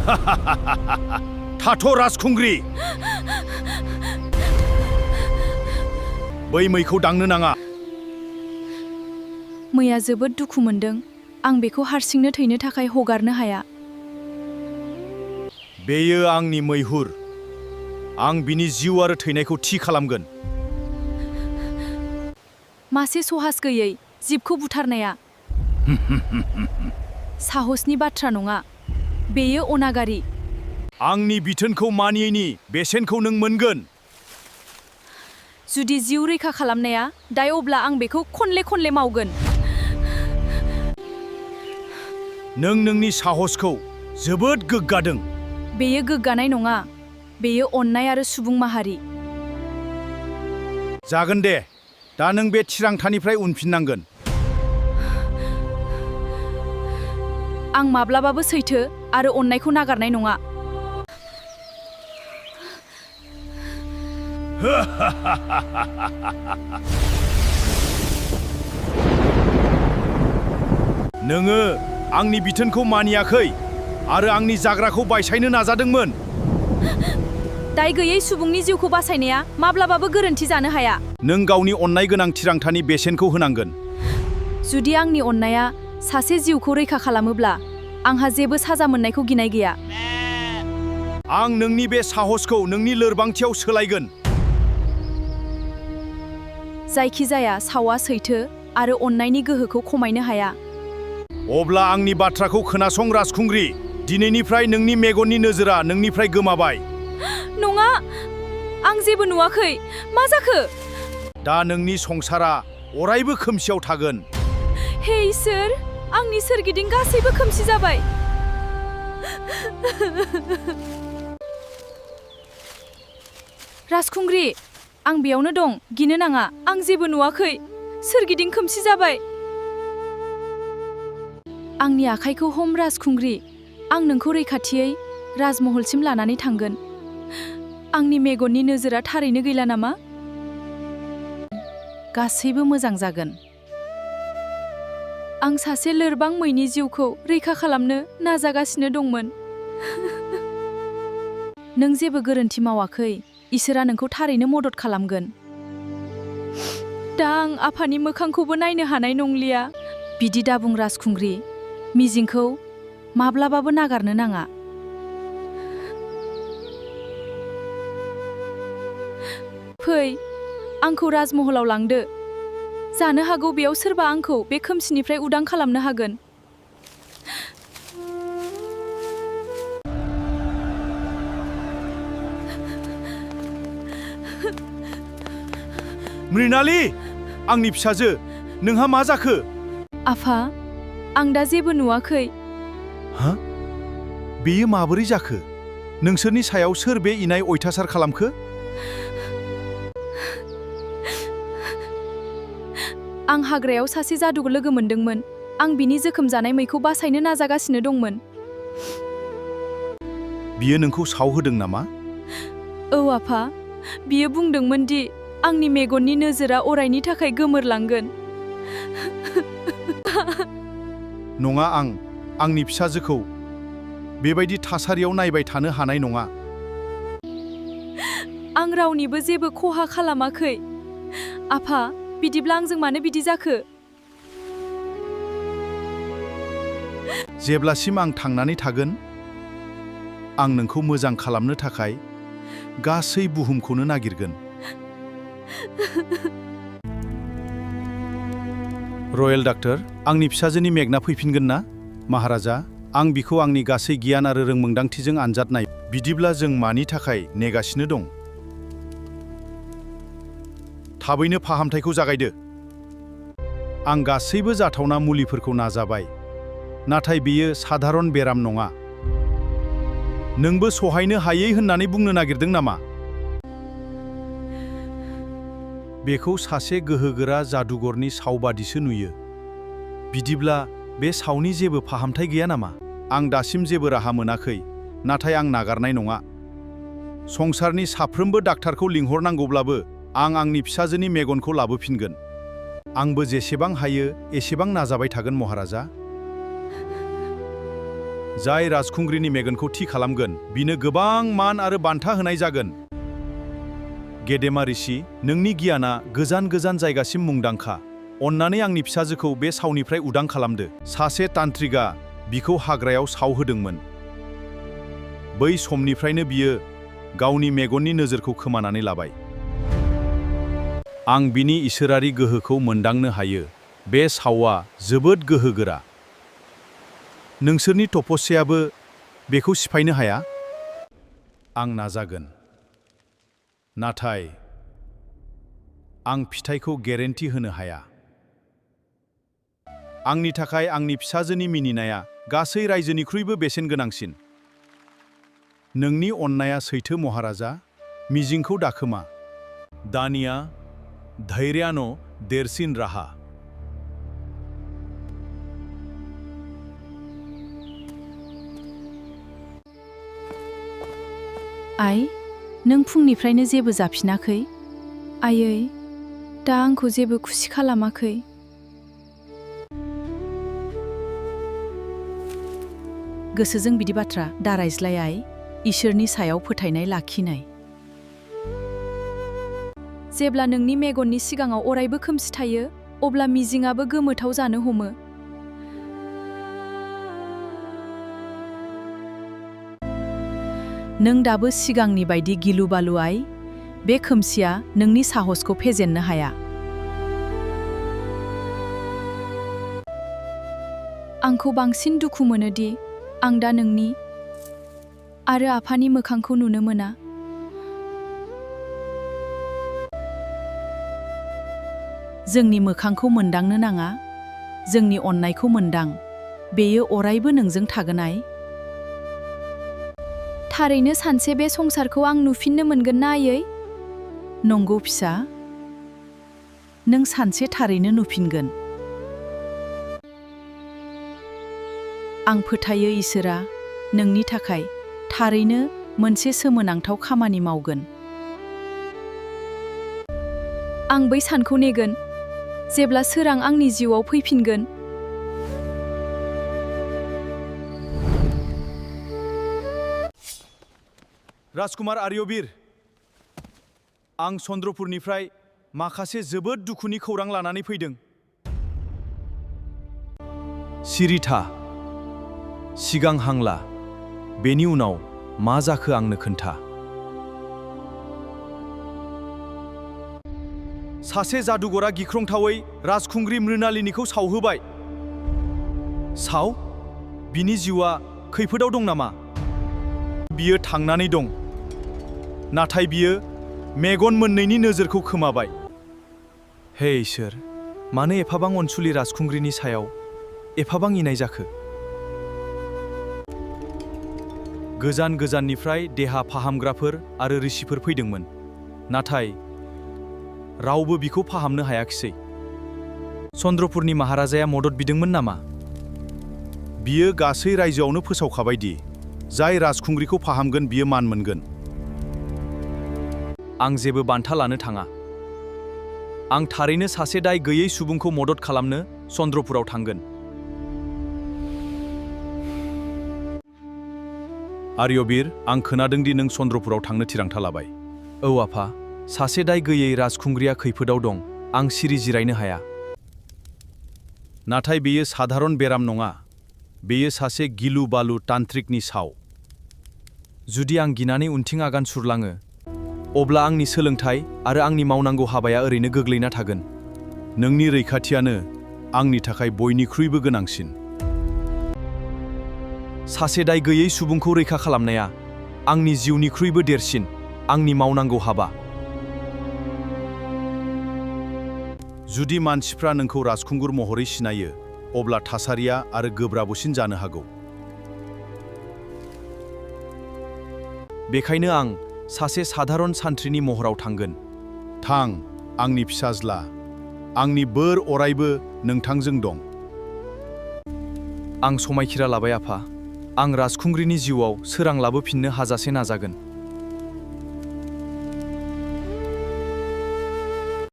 थाथ' राजखुंग्रि बै मैखौ दांनो नाङा। मैया जोबोद दुखु मोनदों। आं बेखौ हारसिंनो थैनो थाखाय हगारनो हाया। बेयो आंनि मैहुर। आं बिनि जिउ आरो थैनायखौ थि खालामगोन। मासे सहास गैयै जिबखौ बुथारनाया साहसनि बाथ्रा नङा। बेयो अनागारि। आंनि बिथोनखौ मानियैनि बेसेनखौ नों मोनगोन। जुदि जिउ रैखा खालामनाया दाय, अब्ला आं बेखौ खनले खनले मावगोन। नों नोंनि साहसखौ जोबोद गोग्गादों। बेयो गोग्गानाय नङा, बेयो अननाय आरो सुबुं माहारि। जागोन दे, दा नों बे थिरांथानिफ्राय उनफिननांगोन। आं माब्लाबाबो सैथो आरो अननायखौ नागारनाय नङा। नोङो आंनि बिथोनखौ मानियाखै आरो आंनि जाग्राखौ बायसायनो नाजादोंमोन। दाय गैयै सुबुंनि जिउखौ बासायनाया माब्लाबाबो गोरोन्थि जानो हाया। नों गावनि अननाय गोनां थिरांथानि बेसेनखौ होनांगोन। जुदि आंनि अननाया सासे जिउखौ रैखा खालामोब्ला आंहा जेबो साजा मोननायखौ गिनाय गैया। आं नोंनि बे साहसखौ नोंनि लोरबांथियाव सोलायगोन। जायखिजाया सावआ सैथो आरो अननायनि गोहोखौ खमायनो हाया। अब्ला आंनि बाथ्राखौ खोनासं राजखुंग्रि। दिनैनिफ्राय नोंनि मेगननि नोजोरा नोंनिफ्राय गोमाबाय। नङा, आं जेबो नुवाखै। मा जाखो? दा नोंनि संसारा अरायबो खोमसियाव थागोन। हे इसोर, आंनि सोरगिदिं गासैबो खोमसि जाबाय। राजखुंग्रि, आं बेयावनो दं। गिनो नाङा, आं जेबो नुवाखै। सोरगिदिं खोमसि जाबाय। आंनि आखाइखौ हम राजखुंग्रि। आं नोंखौ रैखाथियै राजमहलसिम लानानै थांगोन। आंनि मेगननि नोजोरा थारैनो गैला नामा? गासैबो मोजां जागोन। आं सासे लोरबां मैनि जिउखौ रैखा खालामनो नाजागासिनो दंमोन। नों जेबो गोरोन्थि मावाखै। इसोरा नोंखौ थारैनो मदद खालामगोन। दा आं आफानि मोखांखौबो नायनो हानाय नंलिया। बिदि दाबुं राजखुंग्रि। मिजिंखौ माब्लाबाबो नागारनो नाङा। फै, आंखौ राजमहलाव लांदो। जानो हागौ बेयाव सोरबा आंखौ बे खोमसिनिफ्राय उदां खालामनो हागोन। मृणाली, आंनि फिसाजो, नोंहा मा जाखो? आफा, आं दा जेबो नुवाखै। हा? बेयो माबोरै जाखो? नोंसोरनि सायाव सोर बे इनाय अयथासार खालामखो? आं हाग्रायाव सासे जादुखौ लोगो मोनदोंमोन। आं बिनि जोखोम जानाय मैखौ बासायनो नाजागासिनो दंमोन। बियो नोंखौ सावहोदों नामा? औ आफा, बियो बुंदोंमोन दि आंनि मेगननि नोजोरा अरायनि थाखाय गोमोरलांगोन। नङा, आंनि फिसाजोखौ बेबायदि थासारियाव नायबाय थानो हानाय नङा। आं रावनिबो जेबो खहा खालामाखै। आफा, बिदिब्ला आंजों मानो बिदि जाखो? जेब्लासिम आं थांनानै थागोन, आं नोंखौ मोजां खालामनो थाखाय गासै बुहुमखौनो नागिरगोन। रयेल डाक्टर, आंनि फिसाजोनि मेगना फैफिनगोन ना? महाराजा, आं बिखौ आंनि गासै गियान आरो रोंमोन्दांथिजों आनजाद नाय। बिदिब्ला जों मानि थाखाय नेगासिनो दं? थाबैनो फाहामथायखौ जागायदो। आं गासैबो जाथावना मुलिफोरखौ नाजाबाय, नाथाय बेयो साधारन बेराम नङा। नोंबो सहायनो हायै होननानै बुंनो नागिरदों नामा? बेखौ सासे गोहोगोरा जादुगरनि सावबादिसो नुयो। बिदिब्ला बे सावनि जेबो फाहामथाय गैया नामा? आं दासिम जेबो राहा मोनाखै, नाथाय आं नागारनाय नङा। संसारनि साफ्रोमबो डाक्टारखौ लिंहरनांगौब्लाबो आं आंनि फिसाजोनि मेगनखौ लाबोफिनगोन। आंबो जेसेबां हायो एसेबां नाजाबाय थागोन महाराजा। जाय राजखुंग्रिनि मेगनखौ थि खालामगोन बिनो गोबां मान आरो बान्था होनाय जागोन। गेदेमा ऋषि, नोंनि गियाना गोजान गोजान जायगासिम मुंदांखा। अन्नानै आंनि फिसाजोखौ बे सावनिफ्राय उदां खालामदो। सासे तान्त्रिकआ बिखौ हाग्रायाव सावहोदोंमोन। बै समनिफ्रायनो बियो गावनि मेगननि नोजोरखौ खोमानानै लाबाय। आं बिनि इसोरारि गोहोखौ मोनदांनो हायो। बे सावआ जोबोद गोहोगोरा। नोंसोरनि तपस्याबो बेखौ सिफायनो हाया। आं नाजागोन। नाथाय आं फिथाइखौ गेरेन्टि होनो हाया। आंनि थाखाय आंनि फिसाजोनि मिनिनाया गासै रायजोनिख्रुइबो बेसेन गोनांसिन। नोंनि अननाया सैथो महाराजा, मिजिंखौ दाखोमा। दानिया धैर्यानो देरसिन राहा। आइ, नों फुंनिफ्रायनो जेबो जाफिनाखै? आयै, दा आंखौ जेबो खुसि खालामाखै। गोसोजों बिदि बाथ्रा दारायज्लाय आइ, इसोरनि सायाव फोथायनाय लाखिनाय। जेब्ला नोंनि मेगननि सिगाङाव अरायबो खोमसि थायो, अब्ला मिजिंआबो गोमोथाव जानो हमो। नों दाबो सिगांनि बायदि गिलु-बालु आइ। बे खोमसिया नोंनि साहसखौ फेजेननो हाया। आंखौ बांसिन दुखु मोनोदि आं दा नोंनि आरो आफानि मोखांखौ नुनो मोना। जोंनि मोखांखौ मोनदांनो नाङा, जोंनि अननायखौ मोनदां। बेयो अरायबो नोंजों थागोन आइ। थारैनो सानसे बे संसारखौ आं नुफिननो मोनगोन ना आयै? नंगौ फिसा, नों सानसे थारैनो नुफिनगोन। आं फोथायो इसोरा नोंनि थाखाय थारैनो मोनसे सोमोनांथाव खामानि मावगोन। आं बै सानखौ नेगोन, जेब्ला सोरां आंनि जिउआव फैफिनगोन। राजकुमार आर्यवीर, आं चन्द्रपुरनिफ्राय माखासे जोबोद दुखुनि खौरां लानानै फैदों। सिरि था, सिगां हां ला। बेनि उनाव मा जाखो आंनो खोन्था। सासे जादुगरा गिख्रंथावै राजखुंग्रि मृणालिनीखौ सावहोबाय। साव? बिनि जिउआ खैफोदाव दं नामा? बियो थांनानै दं, नाथाय बियो मेगन मोननैनि नोजोरखौ खोमाबाय। हे इसोर, मानो एफाबां अनसुलि राजखुंग्रिनि सायाव एफाबां इनाय जाखो? गोजान गोजाननिफ्राय देहा फाहामग्राफोर आरो ऋषिफोर फैदोंमोन, नाथाय रावबो बिखौ फाहामनो हायाखिसै। चन्द्रपुरनि महाराजाया मदद बिदोंमोन नामा? बियो गासै रायजोआवनो फोसावखाबाय दि जाय राजखुंग्रिखौ फाहामगोन बियो मान मोनगोन। आं जेबो बान्था लानो थाङा। आं थारैनो सासे दाय गैयै सुबुंखौ मदद खालामनो चन्द्रपुराव थांगोन। आर्यवीर, आं खोनादों दि नों चन्द्रपुराव थांनो थिरांथा लाबाय। औ आफा, सासे दाय गैयै राजखुंग्रिया खैफोदाव दं। आं सिरि जिरायनो हाया। नाथाय बेयो साधारन बेराम नङा। बेयो सासे गिलु-बालु तान्त्रिकनि साव। जुदि आं गिनानै उनथिं आगान सुरलाङो, अब्ला आंनि सोलोंथाय आरो आंनि मावनांगौ हाबाया ओरैनो गोग्लैना थागोन। नोंनि रैखाथियानो आंनि थाखाय बयनिख्रुइबो गोनांसिन। सासे दाय गैयै सुबुंखौ रैखा खालामनाया आंनि जिउनिख्रुइबो देरसिन आंनि मावनांगौ हाबा। जुदि मानसिफ्रा नोंखौ राजखुंगुर महरै सिनायो, अब्ला थासारिया आरो गोब्राबसिन जानो हागौ। बेखायनो आं सासे साधारन सान्थ्रिनि महराव थांगोन। थां, आंनि फिसाज्ला। आंनि बोर अरायबो नोंथांजों दं। आं समायखिरा लाबाय आफा। आं राजखुंग्रिनि जिउआव सोरां लाबोफिननो हाजासे नाजागोन।